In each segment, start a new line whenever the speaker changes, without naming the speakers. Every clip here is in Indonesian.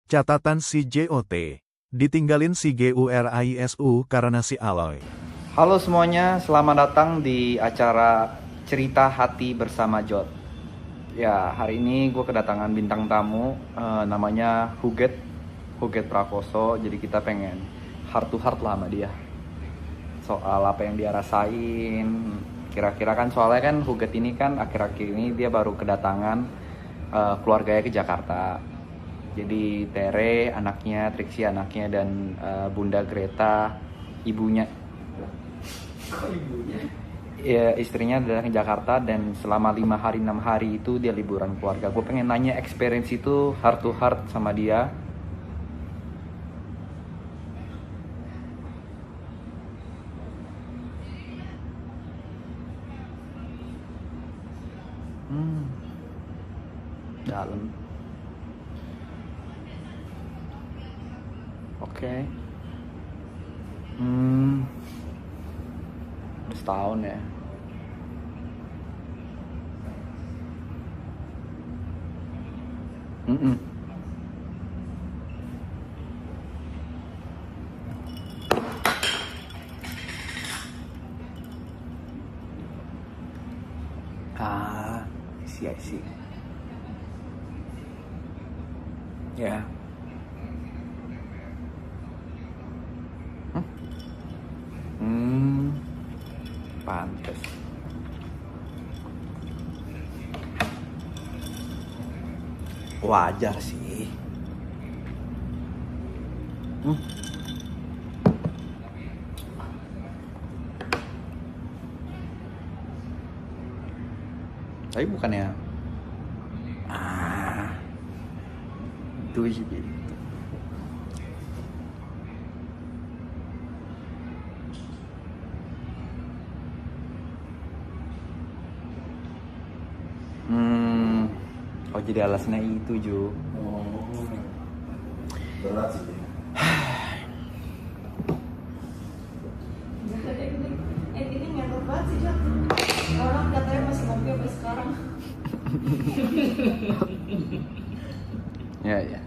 Catatan si JOT. Ditinggalin si GURISU karena si Aloy.
Halo semuanya, selamat datang di acara Cerita Hati bersama Jot. Ya, hari ini gue kedatangan bintang tamu, namanya Huget Prakoso. Jadi kita pengen heart to heart lah sama dia. Soal apa yang dia rasain. Kira-kira kan soalnya kan Huget ini kan akhir-akhir ini dia baru kedatangan keluarganya ke Jakarta. Jadi Tere anaknya, Trixie anaknya, dan Bunda Greta ibunya. Ya, istrinya adalah di Jakarta, dan selama 5 hari 6 hari itu dia liburan keluarga. Gue pengen nanya experience itu heart to heart sama dia. Dalam. Oke. Udah setahun ya. I see. Ya. Pantes. Wajar sih. Tapi bukannya itu sih gitu. Oh, jadi alasannya itu, Ju.
Berat sih.
Ini ngentot banget sih, Jok. Orang katanya masih ngopi sampai sekarang.
Ya.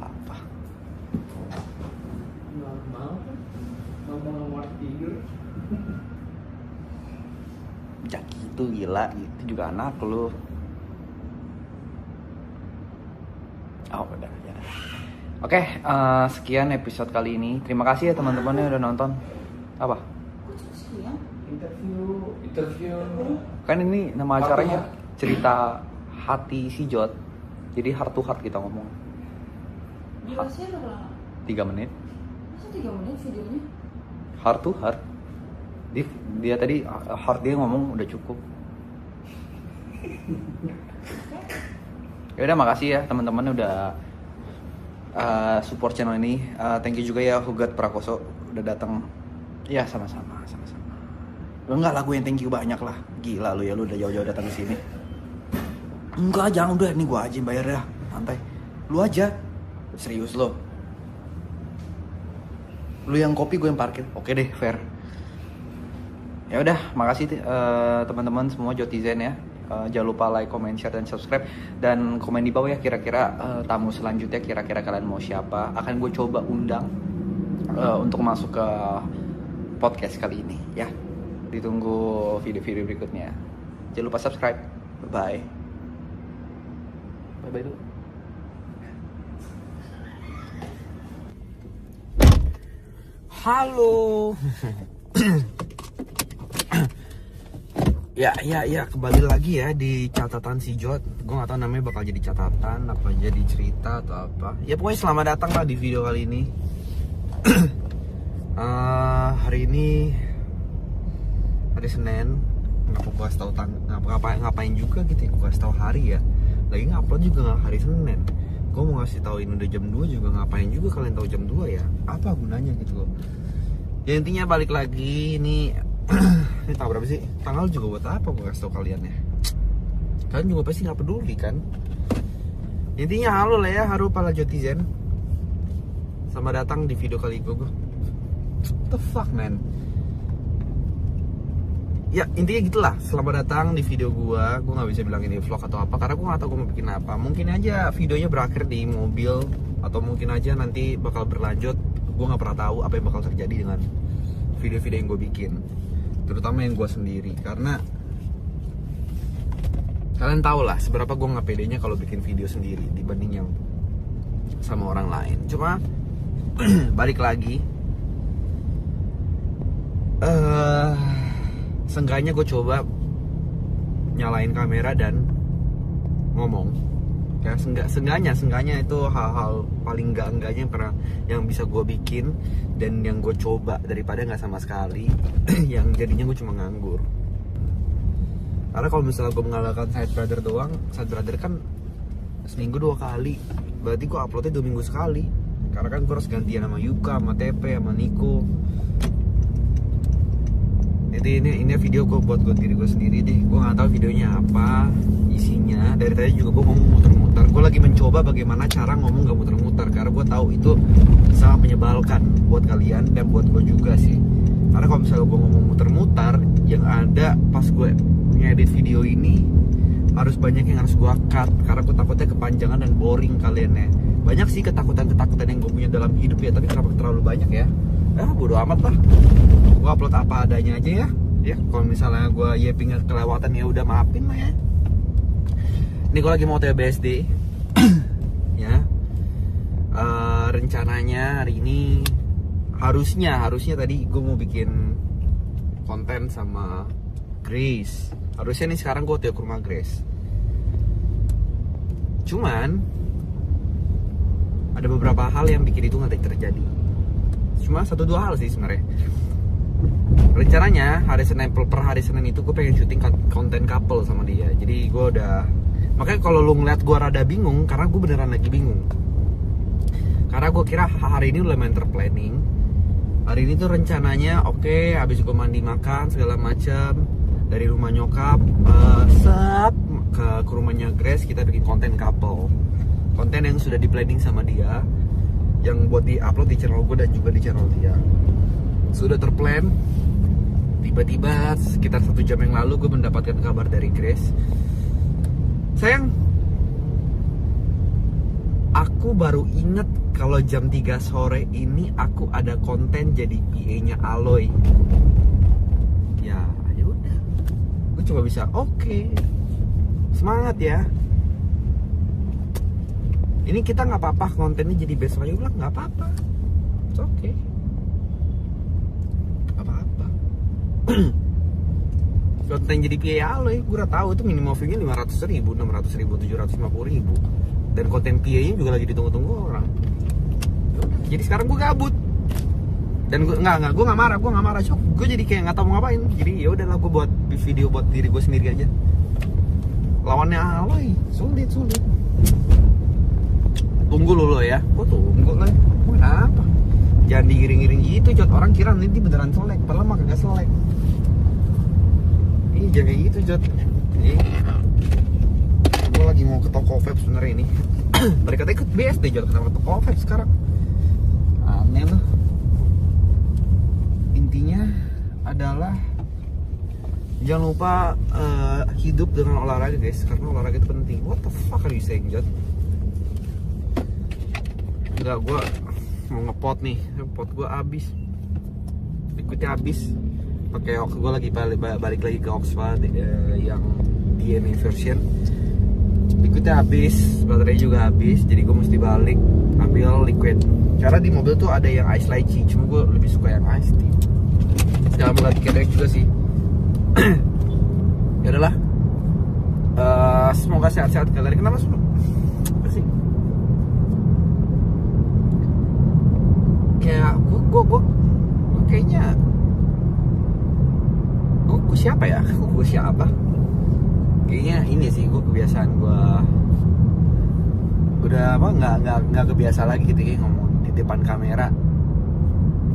Apa?
Normal kan? Nomor 3.
Jak itu gila, itu juga anak lu. Oh, udah ya. Oke, sekian episode kali ini. Terima kasih ya teman-teman yang udah nonton. Apa?
Interview.
Kan ini nama acaranya Cerita Hati si Jot. Jadi heart to heart kita ngomong.
Durasinya berapa lama?
3 menit.
Masa 3 menit videonya?
Heart to heart. Dia tadi heart dia ngomong udah cukup. Ya udah, makasih ya teman-teman udah support channel ini. Thank you juga ya Huget Prakoso udah datang. Ya sama-sama. Enggak lah, gue yang thank you banyak lah. Gila lu ya, lu udah jauh-jauh datang ke sini. Enggak, jangan, udah ini gue aja yang bayar ya. Santai. Lu aja. Serius lo. Lu yang kopi, gue yang parkir. Oke deh, fair. Ya udah, makasih teman-teman semua Jotizen ya. Jangan lupa like, comment, share, dan subscribe. Dan komen di bawah ya kira-kira tamu selanjutnya kira-kira kalian mau siapa. Akan gue coba undang untuk masuk ke podcast kali ini ya. Ditunggu video-video berikutnya. Jangan lupa subscribe. Bye-bye. Bye-bye dulu.
Halo. Ya, kembali lagi ya di catatan si Jot. Gue gak tahu namanya bakal jadi catatan, apa jadi cerita atau apa. Ya pokoknya selamat datang lah di video kali ini. Hari ini hari Senin. Kenapa gue kasih tahu ngapain juga gitu ya, gue kasih tahu hari ya. Lagi ngupload juga gak hari Senin. Gue mau ngasih tauin udah jam 2 juga, ngapain juga kalian tahu jam 2 ya. Apa gunanya gitu loh. Ya intinya balik lagi ini. Ini tanggal berapa sih? Tanggal juga buat apa gue kasih tau kalian ya. Kalian juga pasti gak peduli kan. Intinya halo lah ya, halo para Jotizen. Selamat datang di video kali gue. What the fuck man. ya intinya gitulah. Selamat datang di video gua nggak bisa bilang ini vlog atau apa karena gua nggak tahu gua mau bikin apa. Mungkin aja videonya berakhir di mobil atau mungkin aja nanti bakal berlanjut. Gua nggak pernah tahu apa yang bakal terjadi dengan video-video yang gue bikin, terutama yang gue sendiri, karena kalian tau lah seberapa gue nggak pedenya kalau bikin video sendiri dibanding yang sama orang lain. Cuma balik lagi, seenggaknya gue coba nyalain kamera dan ngomong. Ya seenggaknya itu hal-hal paling enggaknya yang bisa gue bikin dan yang gue coba daripada nggak sama sekali yang jadinya gue cuma nganggur. Karena kalau misalnya gue mengandalkan side brother doang, side brother kan seminggu 2 kali, berarti gue uploadnya 2 minggu sekali. Karena kan gue harus gantian sama Yuka, sama Tepe, sama Niko. Jadi ini video gue buat diri gue sendiri deh. Gue nggak tahu videonya apa isinya. Dari tadi juga gue ngomong muter-muter. Gue lagi mencoba bagaimana cara ngomong gak muter-muter, karena gue tahu itu sangat menyebalkan buat kalian dan buat gue juga sih. Karena kalau misalnya gue ngomong muter-muter, yang ada pas gue ngedit video ini harus banyak yang harus gue cut, karena gue takutnya kepanjangan dan boring kalian ya. Banyak sih ketakutan yang gue punya dalam hidup ya, tapi kenapa terlalu banyak ya? Bodo amat lah. Gue upload apa adanya aja ya. Ya, kalau misalnya gue pingin kelewatan ya udah maafin lah ya. Ini gue lagi mau TBSD. Ya. Rencananya hari ini harusnya tadi gue mau bikin konten sama Grace. Harusnya nih sekarang gue ke rumah Grace. Cuman ada beberapa hal yang bikin itu nggak terjadi. Cuma 1-2 hal sih sebenarnya. Rencananya per hari Senin itu gue pengen syuting konten couple sama dia. Jadi gue udah, makanya kalau lu ngeliat gue rada bingung karena gue beneran lagi bingung. Karena gue kira hari ini udah main terplanning. Hari ini tuh rencananya oke, habis gue mandi makan segala macam dari rumah nyokap, ke rumahnya Grace, kita bikin konten couple. Konten yang sudah di planning sama dia, yang buat di upload di channel gue dan juga di channel dia. Sudah terplan. Tiba-tiba sekitar 1 jam yang lalu gue mendapatkan kabar dari Grace, sayang, aku baru inget kalau jam 3 sore ini aku ada konten jadi PA-nya Aloy. Ya udah, gue cuma bisa oke. Semangat ya. Ini kita nggak apa-apa kontennya jadi besok aja, bilang nggak apa-apa, it's okay, nggak apa-apa. Konten jadi PA Aloy, gue udah tahu itu minimum viewnya 500.000, 600.000, 750.000, dan konten PA-nya juga lagi ditunggu-tunggu orang. Jadi sekarang gue gabut dan gue nggak marah, cok. Gue jadi kayak nggak tahu mau ngapain. Jadi ya udahlah, gue buat video buat diri gue sendiri aja. Lawannya Aloy sulit. Tunggu lo ya, gue tunggu lah. Kenapa? Jangan digiring-giring gitu, Jod. Orang kira nanti beneran selek, padahal mah kagak selek. Jangan kayak gitu, Jod. Gue lagi mau ke toko vape sebenarnya ini. Mereka ikut BSD, Jod. Kenapa ke toko vape sekarang? Aneh loh. Intinya adalah jangan lupa hidup dengan olahraga, guys. Karena olahraga itu penting. What the fuck are you saying, Jod? Enggak, gue mau ngepot nih, pot gue habis, liquidnya habis. Pakai gue lagi balik lagi ke Oxford yang DNA version. Liquidnya habis, baterai juga habis, jadi gue mesti balik ambil liquid. Karena di mobil tuh ada yang ice lychee, cuma gue lebih suka yang ice tea. Jangan ambil lagi kedek juga sih. Ya udahlah. Semoga sehat-sehat kalian. Kenapa sih? Kayak gue kayaknya gue siapa ya? Gue siapa? Kayaknya ini sih, gue kebiasaan gue udah nggak kebiasa lagi gitu kayak ngomong di depan kamera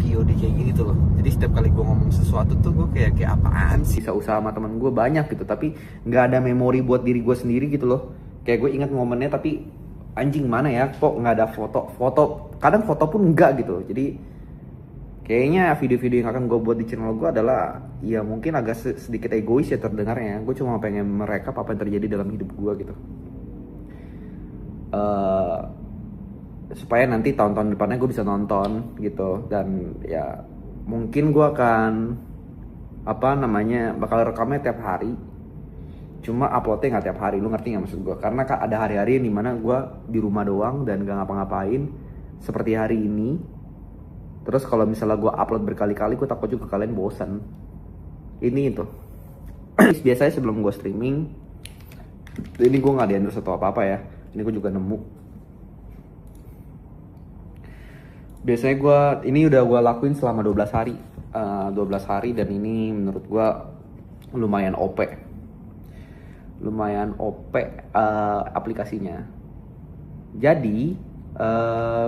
VOD kayak gini tuh loh. Jadi setiap kali gue ngomong sesuatu tuh gue kayak apaan sih? Usaha sama temen gue banyak gitu, tapi nggak ada memori buat diri gue sendiri gitu loh. Kayak gue ingat momennya tapi anjing mana ya, kok nggak ada foto, kadang foto pun enggak gitu. Jadi kayaknya video-video yang akan gue buat di channel gue adalah ya mungkin agak sedikit egois ya terdengarnya. Gue cuma pengen merekap apa yang terjadi dalam hidup gue gitu. Supaya nanti tahun-tahun depannya gue bisa nonton gitu. Dan ya mungkin gue akan bakal rekamnya tiap hari. Cuma uploadnya nggak tiap hari, lu ngerti nggak maksud gue? Karena ada hari-hari yang dimana gue di rumah doang dan gak ngapa-ngapain seperti hari ini. Terus kalau misalnya gue upload berkali-kali, gue takut juga kalian bosan. Ini itu. Biasanya sebelum gue streaming, ini gue nggak di-endorse atau apa-apa ya. Ini gue juga nemu. Biasanya ini udah gue lakuin selama 12 hari. 12 hari dan ini menurut gue lumayan OP. Lumayan OP aplikasinya. Jadi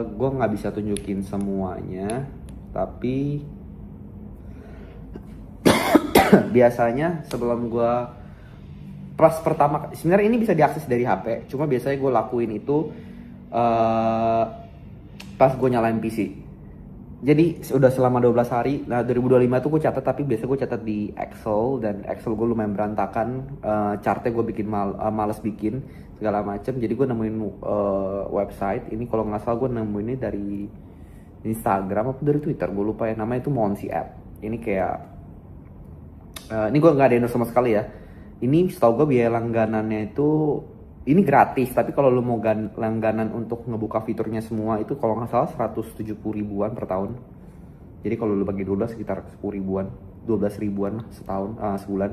gue nggak bisa tunjukin semuanya, tapi biasanya sebelum gue pas pertama, sebenarnya ini bisa diakses dari HP, cuma biasanya gue lakuin itu pas gue nyalain PC. Jadi udah selama 12 hari, nah 2025 tuh gue catat, tapi biasa gue catat di Excel, dan Excel gue lumayan berantakan, chartnya gue bikin males bikin segala macem. Jadi gue nemuin website ini, kalau nggak salah gue nemuinnya dari Instagram atau dari Twitter, gue lupa ya, namanya itu Monsi App. Ini kayak ini gue nggak ada endorse sama sekali ya. Ini setahu gue biaya langganannya itu ini gratis, tapi kalau lu mau langganan untuk ngebuka fiturnya semua itu kalau nggak salah 170 ribuan per tahun. Jadi kalau lu bagi 12 sekitar 10 ribuan, 12 ribuan setahun, sebulan.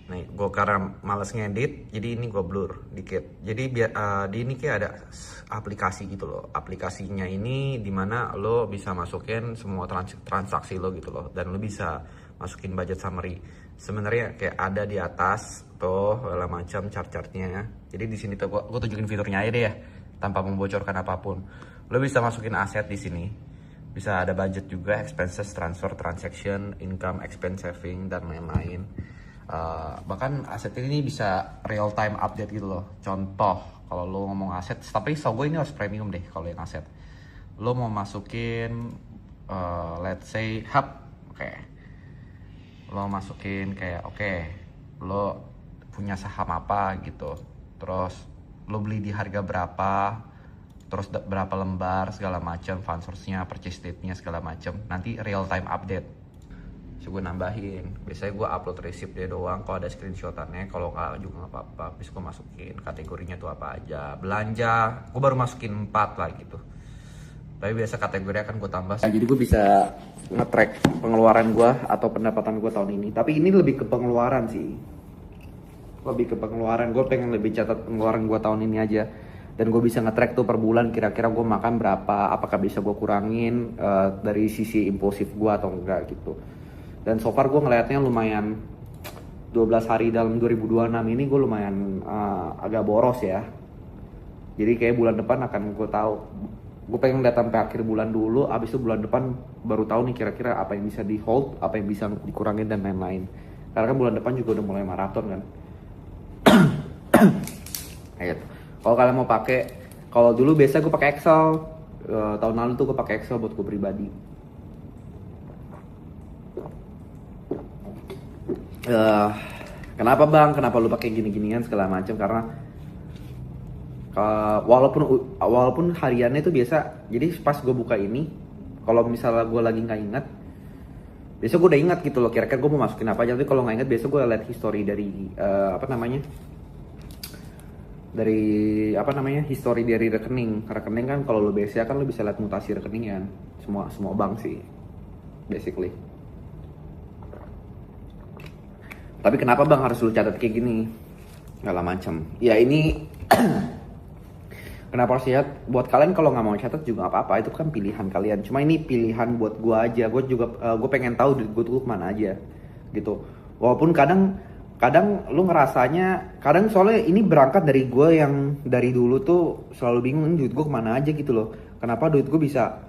Nih, gue karena males ngedit, jadi ini gue blur dikit. Jadi di ini kayak ada aplikasi gitu loh. Aplikasinya ini dimana lo bisa masukin semua transaksi lo gitu loh, dan lo bisa masukin budget summary. Sebenarnya kayak ada di atas tuh segala macam chart-chartnya. Jadi di sini tuh gue tunjukin fiturnya aja deh ya, tanpa membocorkan apapun. Lo bisa masukin aset di sini. Bisa ada budget juga, expenses, transfer, transaction, income, expense, saving, dan lain-lain. Bahkan aset ini bisa real time update gitu loh. Contoh kalau lo ngomong aset, tapi so gue ini harus premium deh kalau yang aset. Lo mau masukin let's say hub, oke. Lo masukin kayak lo punya saham apa gitu, terus lo beli di harga berapa, terus berapa lembar segala macam, fund source-nya, purchase date-nya segala macam. Nanti real time update. So gue nambahin, biasanya gue upload receipt dia doang, kalau ada screenshotannya, kalau nggak juga nggak apa-apa. Bisa gue masukin kategorinya tuh apa aja. Belanja, gue baru masukin 4 lah gitu. Tapi biasa kategori akan gue tambah. Jadi gue bisa nge-track pengeluaran gue atau pendapatan gue tahun ini. Tapi ini lebih ke pengeluaran sih. Lebih ke pengeluaran, gue pengen lebih catat pengeluaran gue tahun ini aja. Dan gue bisa nge-track tuh per bulan kira-kira gue makan berapa, apakah bisa gue kurangin dari sisi impulsif gue atau enggak gitu. Dan so far gue ngeliatnya lumayan, 12 hari dalam 2026 ini gue lumayan agak boros ya. Jadi kayak bulan depan akan gue tahu. Gue pengen lihat sampai akhir bulan dulu, abis itu bulan depan baru tahu nih kira-kira apa yang bisa di hold, apa yang bisa dikurangin dan lain-lain. Karena kan bulan depan juga udah mulai maraton kan. Gitu. Kalau kalian mau pakai, kalau dulu biasa gue pakai Excel, tahun lalu tuh gue pakai Excel buat gue pribadi. Kenapa bang? Kenapa lu pakai gini-ginian segala macam? Karena walaupun hariannya itu biasa, jadi pas gue buka ini, kalau misalnya gue lagi nggak ingat, biasa gue udah ingat gitu loh, kira-kira gue mau masukin apa aja. Tapi kalau nggak ingat, biasa gue lihat history dari history dari rekening kan. Kalau lo BCA kan lo bisa lihat mutasi rekening kan, semua bank sih basically. Tapi kenapa bang harus lo catat kayak gini segala macam? Ya ini kenapa harus lihat? Buat kalian kalau nggak mau catat juga nggak apa-apa, itu kan pilihan kalian. Cuma ini pilihan buat gue aja. Gue juga gue pengen tahu duit gue tuh kemana aja gitu. Walaupun kadang lu ngerasanya, kadang soalnya ini berangkat dari gue yang dari dulu tuh selalu bingung duit gue kemana aja gitu loh. Kenapa duit gue bisa,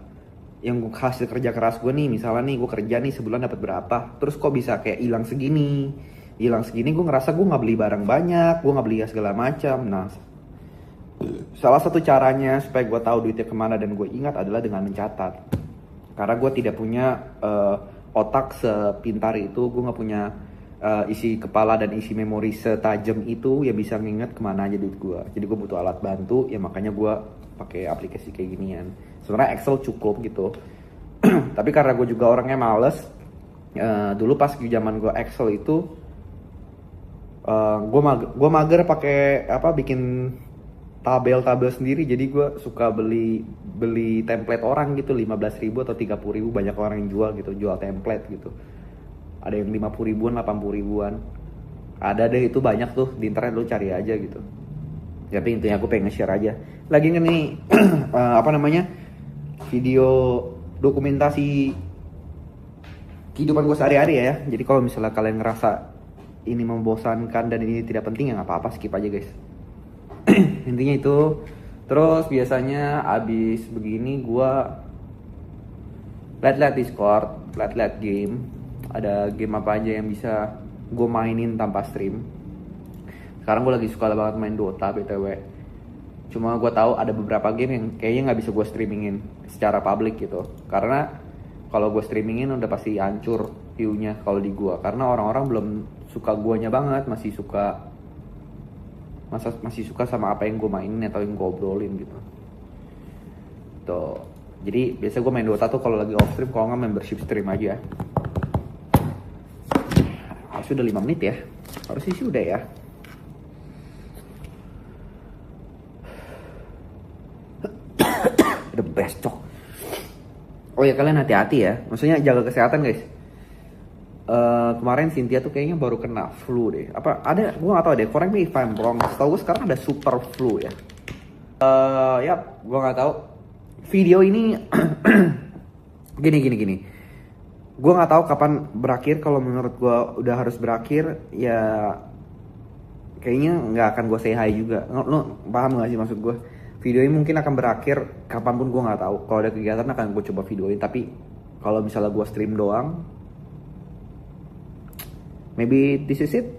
yang hasil kerja keras gue nih, misalnya nih gue kerja nih sebulan dapat berapa, terus kok bisa kayak hilang segini. Gue ngerasa gue nggak beli barang banyak, gue nggak beli segala macam. Nah
salah satu caranya supaya gue tahu duitnya kemana dan gue ingat adalah dengan mencatat. Karena gue tidak punya otak sepintar itu, gue nggak punya isi kepala dan isi memori setajam itu ya bisa nginget kemana aja duit gue. Jadi gue butuh alat bantu, ya makanya gue pakai aplikasi kayak ginian. Sebenarnya Excel cukup gitu. Tapi karena gue juga orangnya males, dulu pas zaman gue Excel itu gue mager pakai bikin tabel-tabel sendiri. Jadi gue suka beli template orang gitu, 15.000 atau 30.000, banyak orang yang jual gitu, jual template gitu. Ada yang 50 ribuan, 80 ribuan. Ada deh, itu banyak tuh di internet, lu cari aja gitu. Tapi intinya aku pengen share aja. Lagi nih video dokumentasi kehidupan gue sehari-hari ya. Jadi kalau misalnya kalian ngerasa ini membosankan dan ini tidak penting, ya nggak apa-apa, skip aja guys. Intinya itu. Terus biasanya abis begini gue liat-liat Discord, liat-liat game. Ada game apa aja yang bisa gue mainin tanpa stream. Sekarang gue lagi suka banget main Dota BTW. Cuma gue tahu ada beberapa game yang kayaknya nggak bisa gue streamingin secara public gitu. Karena kalau gue streamingin udah pasti hancur view-nya kalau di gue. Karena orang-orang belum suka guanya banget, masih suka sama apa yang gue mainin atau yang gue obrolin gitu. Tuh. Jadi biasa gue main Dota tuh kalau lagi off stream, kalau nggak membership stream aja. Sudah 5 menit ya, harusnya sih udah ya. The best cok. Oh ya, kalian hati-hati ya, maksudnya jaga kesehatan guys. Kemarin Cynthia tuh kayaknya baru kena flu deh. Apa ada? Gue nggak tahu deh. Correct me if I'm wrong. Setahu gue sekarang ada super flu ya. Gue nggak tahu. Video ini gini. Gue nggak tahu kapan berakhir. Kalau menurut gue udah harus berakhir, ya kayaknya nggak akan gue say hi juga. Lo paham nggak sih maksud gue? Video ini mungkin akan berakhir kapanpun, gue nggak tahu. Kalau ada kegiatan akan gue coba videoin. Tapi kalau misalnya gue stream doang, maybe this is it.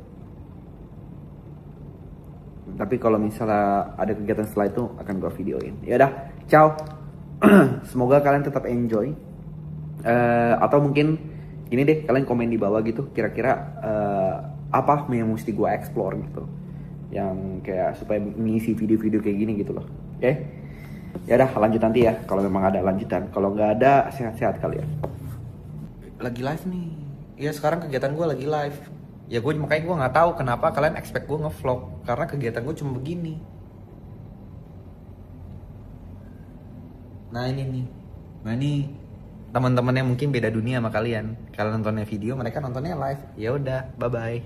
Tapi kalau misalnya ada kegiatan setelah itu akan gue videoin. Ya udah, ciao. Semoga kalian tetap enjoy. Atau mungkin gini deh, kalian komen di bawah gitu kira-kira apa yang mesti gue explore gitu, yang kayak supaya ngisi video-video kayak gini gitu loh. Oke? Ya udah, lanjut nanti ya kalau memang ada lanjutan. Kalau nggak ada, sehat-sehat kalian. Lagi live nih. Iya, sekarang kegiatan gue lagi live. Ya gue makanya gue nggak tahu kenapa kalian expect gue ngevlog, karena kegiatan gue cuma begini. Nah ini teman-teman yang mungkin beda dunia sama kalian. Kalian nontonnya video, mereka nontonnya live. Ya udah, bye bye.